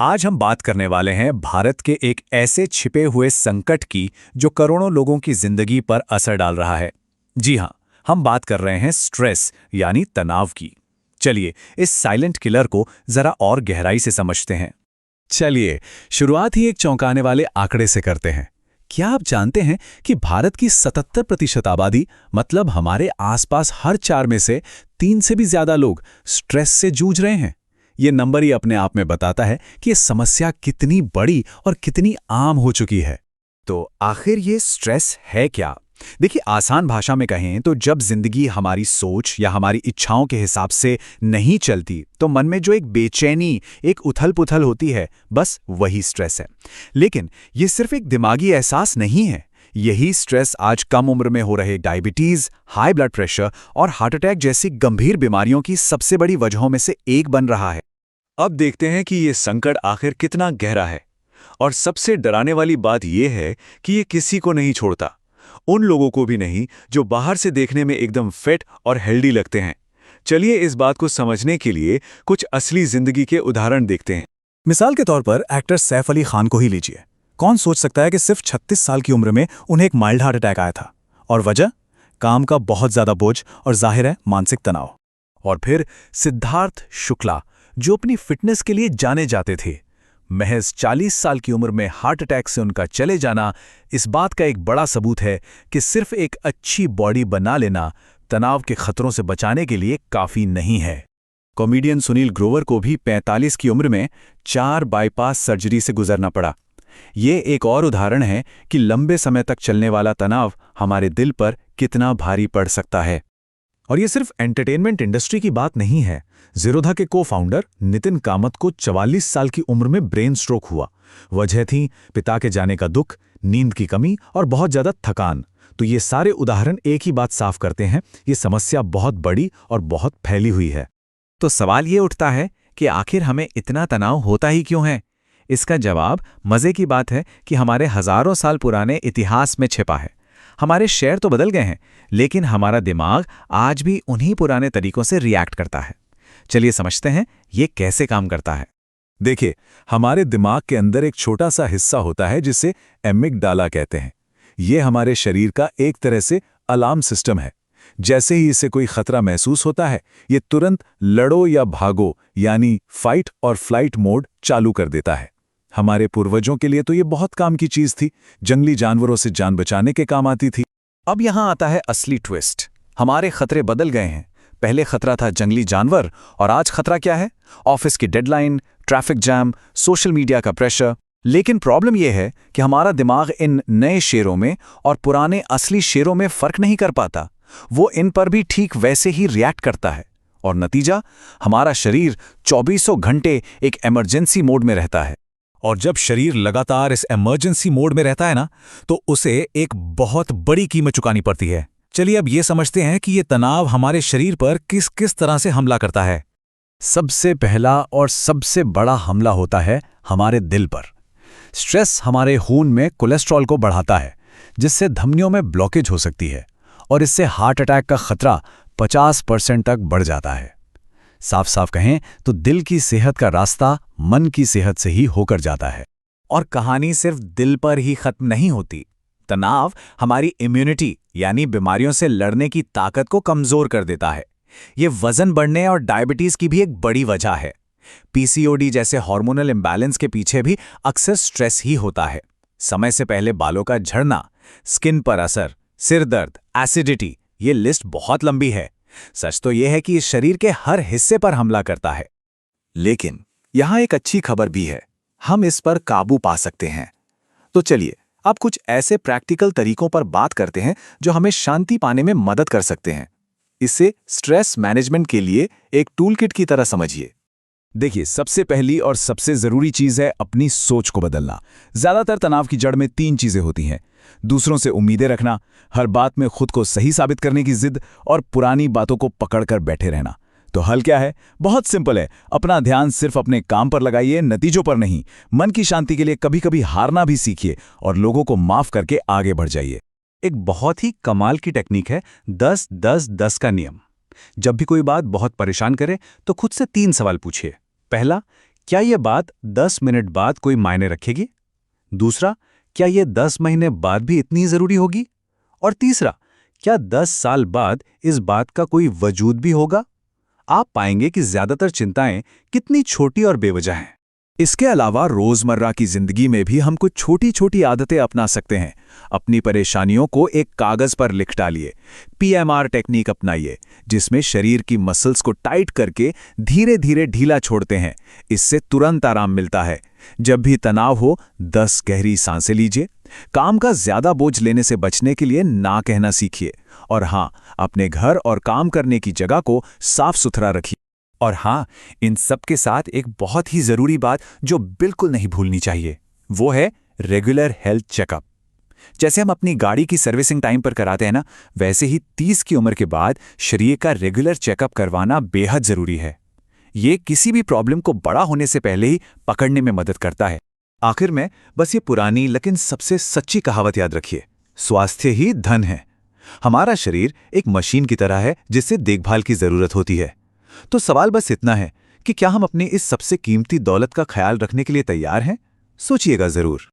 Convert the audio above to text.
आज हम बात करने वाले हैं भारत के एक ऐसे छिपे हुए संकट की जो करोड़ों लोगों की जिंदगी पर असर डाल रहा है। जी हां, हम बात कर रहे हैं स्ट्रेस यानी तनाव की। चलिए इस साइलेंट किलर को जरा और गहराई से समझते हैं। चलिए, शुरुआत ही एक चौंकाने वाले आंकड़े से करते हैं। क्या आप जानते हैं कि भारत की 77% आबादी, मतलब हमारे आसपास हर 4 में से 3 से भी ज्यादा लोग स्ट्रेस से जूझ रहे हैं? ये नंबर ही अपने आप में बताता है कि ये समस्या कितनी बड़ी और कितनी आम हो चुकी है। तो आखिर ये स्ट्रेस है क्या? देखिए, आसान भाषा में कहें तो जब जिंदगी हमारी सोच या हमारी इच्छाओं के हिसाब से नहीं चलती तो मन में जो एक बेचैनी, एक उथल-पुथल होती है, बस वही स्ट्रेस है। लेकिन ये सिर्फ एक दिमागी एहसास नहीं है। यही स्ट्रेस आज कम उम्र में हो रहे डायबिटीज, हाई ब्लड प्रेशर और हार्ट अटैक जैसी गंभीर बीमारियों की सबसे बड़ी वजहों में से एक बन रहा है। अब देखते हैं कि ये संकट आखिर कितना गहरा है। और सबसे डराने वाली बात यह है कि ये किसी को नहीं छोड़ता। उन लोगों को भी नहीं जो बाहर से देखने में एकदम फिट और हेल्दी लगते हैं। चलिए इस बात को समझने के लिए कुछ असली जिंदगी के उदाहरण देखते हैं। मिसाल के तौर पर एक्टर सैफ अली खान को ही लीजिए। कौन सोच सकता है कि सिर्फ 36 साल की उम्र में उन्हें एक माइल्ड हार्ट अटैक आया था, और वजह काम का बहुत ज्यादा बोझ और जाहिर है मानसिक तनाव। और फिर सिद्धार्थ शुक्ला, जो अपनी फिटनेस के लिए जाने जाते थे, महज 40 साल की उम्र में हार्ट अटैक से उनका चले जाना इस बात का एक बड़ा सबूत है कि सिर्फ एक अच्छी बॉडी बना लेना तनाव के खतरों से बचाने के लिए काफी नहीं है। कॉमेडियन सुनील ग्रोवर को भी 45 की उम्र में 4 बाईपास सर्जरी से गुजरना पड़ा। ये एक और उदाहरण है कि लंबे समय तक चलने वाला तनाव हमारे दिल पर कितना भारी पड़ सकता है। और ये सिर्फ एंटरटेनमेंट इंडस्ट्री की बात नहीं है। ज़ीरोधा के को-फाउंडर नितिन कामत को 44 साल की उम्र में ब्रेन स्ट्रोक हुआ। वजह थी पिता के जाने का दुख, नींद की कमी और बहुत ज्यादा थकान। तो ये सारे उदाहरण एक ही बात साफ करते हैं, ये समस्या बहुत बड़ी और बहुत फैली हुई है। तो सवाल ये उठता है कि आखिर हमें इतना तनाव होता ही क्यों है? इसका जवाब मजे की बात है कि हमारे हजारों साल पुराने इतिहास में छिपा है। हमारे शहर तो बदल गए हैं, लेकिन हमारा दिमाग आज भी उन्हीं पुराने तरीकों से रिएक्ट करता है। चलिए समझते हैं ये कैसे काम करता है। देखिए, हमारे दिमाग के अंदर एक छोटा सा हिस्सा होता है जिसे एमिगडाला कहते हैं। ये हमारे शरीर का एक तरह से अलार्म सिस्टम है। जैसे ही इसे कोई खतरा महसूस होता है, ये तुरंत लड़ो या भागो यानी फाइट और फ्लाइट मोड चालू कर देता है। हमारे पूर्वजों के लिए तो ये बहुत काम की चीज थी, जंगली जानवरों से जान बचाने के काम आती थी। अब यहां आता है असली ट्विस्ट। हमारे खतरे बदल गए हैं। पहले खतरा था जंगली जानवर, और आज खतरा क्या है? ऑफिस की deadline, traffic jam, social media का प्रेशर। लेकिन प्रॉब्लम यह है कि हमारा दिमाग इन नए शेरों में और पुराने असली शेरों में फर्क नहीं कर पाता। वो इन पर भी ठीक वैसे ही रिएक्ट करता है, और नतीजा, हमारा शरीर 24 घंटे एक इमरजेंसी मोड में रहता है। और जब शरीर लगातार इस इमरजेंसी मोड में रहता है ना, तो उसे एक बहुत बड़ी कीमत चुकानी पड़ती है। चलिए अब ये समझते हैं कि ये तनाव हमारे शरीर पर किस किस तरह से हमला करता है। सबसे पहला और सबसे बड़ा हमला होता है हमारे दिल पर। स्ट्रेस हमारे खून में कोलेस्ट्रॉल को बढ़ाता है, जिससे धमनियों में ब्लॉकेज हो सकती है, और इससे हार्ट अटैक का खतरा 50% तक बढ़ जाता है। साफ साफ कहें तो दिल की सेहत का रास्ता मन की सेहत से ही होकर जाता है। और कहानी सिर्फ दिल पर ही खत्म नहीं होती। तनाव हमारी इम्यूनिटी यानी बीमारियों से लड़ने की ताकत को कमजोर कर देता है। ये वजन बढ़ने और डायबिटीज की भी एक बड़ी वजह है। पीसीओडी जैसे हार्मोनल इम्बैलेंस के पीछे भी अक्सर स्ट्रेस ही होता है। समय से पहले बालों का झड़ना, स्किन पर असर, सिर दर्द, एसिडिटी, ये लिस्ट बहुत लंबी है। सच तो यह है कि इस शरीर के हर हिस्से पर हमला करता है। लेकिन यहां एक अच्छी खबर भी है, हम इस पर काबू पा सकते हैं। तो चलिए अब कुछ ऐसे प्रैक्टिकल तरीकों पर बात करते हैं जो हमें शांति पाने में मदद कर सकते हैं। इसे स्ट्रेस मैनेजमेंट के लिए एक टूल किट की तरह समझिए। देखिए, सबसे पहली और सबसे जरूरी चीज है अपनी सोच को बदलना। ज्यादातर तनाव की जड़ में 3 चीजें होती हैं: दूसरों से उम्मीदें रखना, हर बात में खुद को सही साबित करने की जिद, और पुरानी बातों को पकड़कर बैठे रहना। तो हल क्या है? बहुत सिंपल है। अपना ध्यान सिर्फ अपने काम पर लगाइए, नतीजों पर नहीं। मन की शांति के लिए कभी कभी हारना भी सीखिए और लोगों को माफ करके आगे बढ़ जाइए। एक बहुत ही कमाल की टेक्निक है 10-10-10 का नियम। जब भी कोई बात बहुत परेशान करे तो खुद से 3 सवाल पूछिए। पहला, क्या ये बात 10 मिनट बाद कोई मायने रखेगी? दूसरा, क्या ये 10 महीने बाद भी इतनी ज़रूरी होगी? और तीसरा, क्या 10 साल बाद इस बात का कोई वजूद भी होगा? आप पाएंगे कि ज़्यादातर चिंताएं कितनी छोटी और बेवजह हैं। इसके अलावा रोजमर्रा की जिंदगी में भी हम कुछ छोटी छोटी आदतें अपना सकते हैं। अपनी परेशानियों को एक कागज पर लिख डालिए। PMR टेक्निक अपनाइए, जिसमें शरीर की मसल्स को टाइट करके धीरे धीरे ढीला छोड़ते हैं। इससे तुरंत आराम मिलता है। जब भी तनाव हो, 10 गहरी सांसें लीजिए। काम का ज्यादा बोझ लेने से बचने के लिए ना कहना सीखिए। और हाँ, अपने घर और काम करने की जगह को साफ सुथरा रखिए। और हाँ, इन सब के साथ एक बहुत ही जरूरी बात जो बिल्कुल नहीं भूलनी चाहिए, वो है रेगुलर हेल्थ चेकअप। जैसे हम अपनी गाड़ी की सर्विसिंग टाइम पर कराते हैं ना, वैसे ही 30 की उम्र के बाद शरीर का रेगुलर चेकअप करवाना बेहद जरूरी है। ये किसी भी प्रॉब्लम को बड़ा होने से पहले ही पकड़ने में मदद करता है। आखिर में बस ये पुरानी लेकिन सबसे सच्ची कहावत याद रखिए, स्वास्थ्य ही धन है। हमारा शरीर एक मशीन की तरह है जिससे देखभाल की जरूरत होती है। तो सवाल बस इतना है कि क्या हम अपनी इस सबसे कीमती दौलत का ख्याल रखने के लिए तैयार हैं? सोचिएगा जरूर।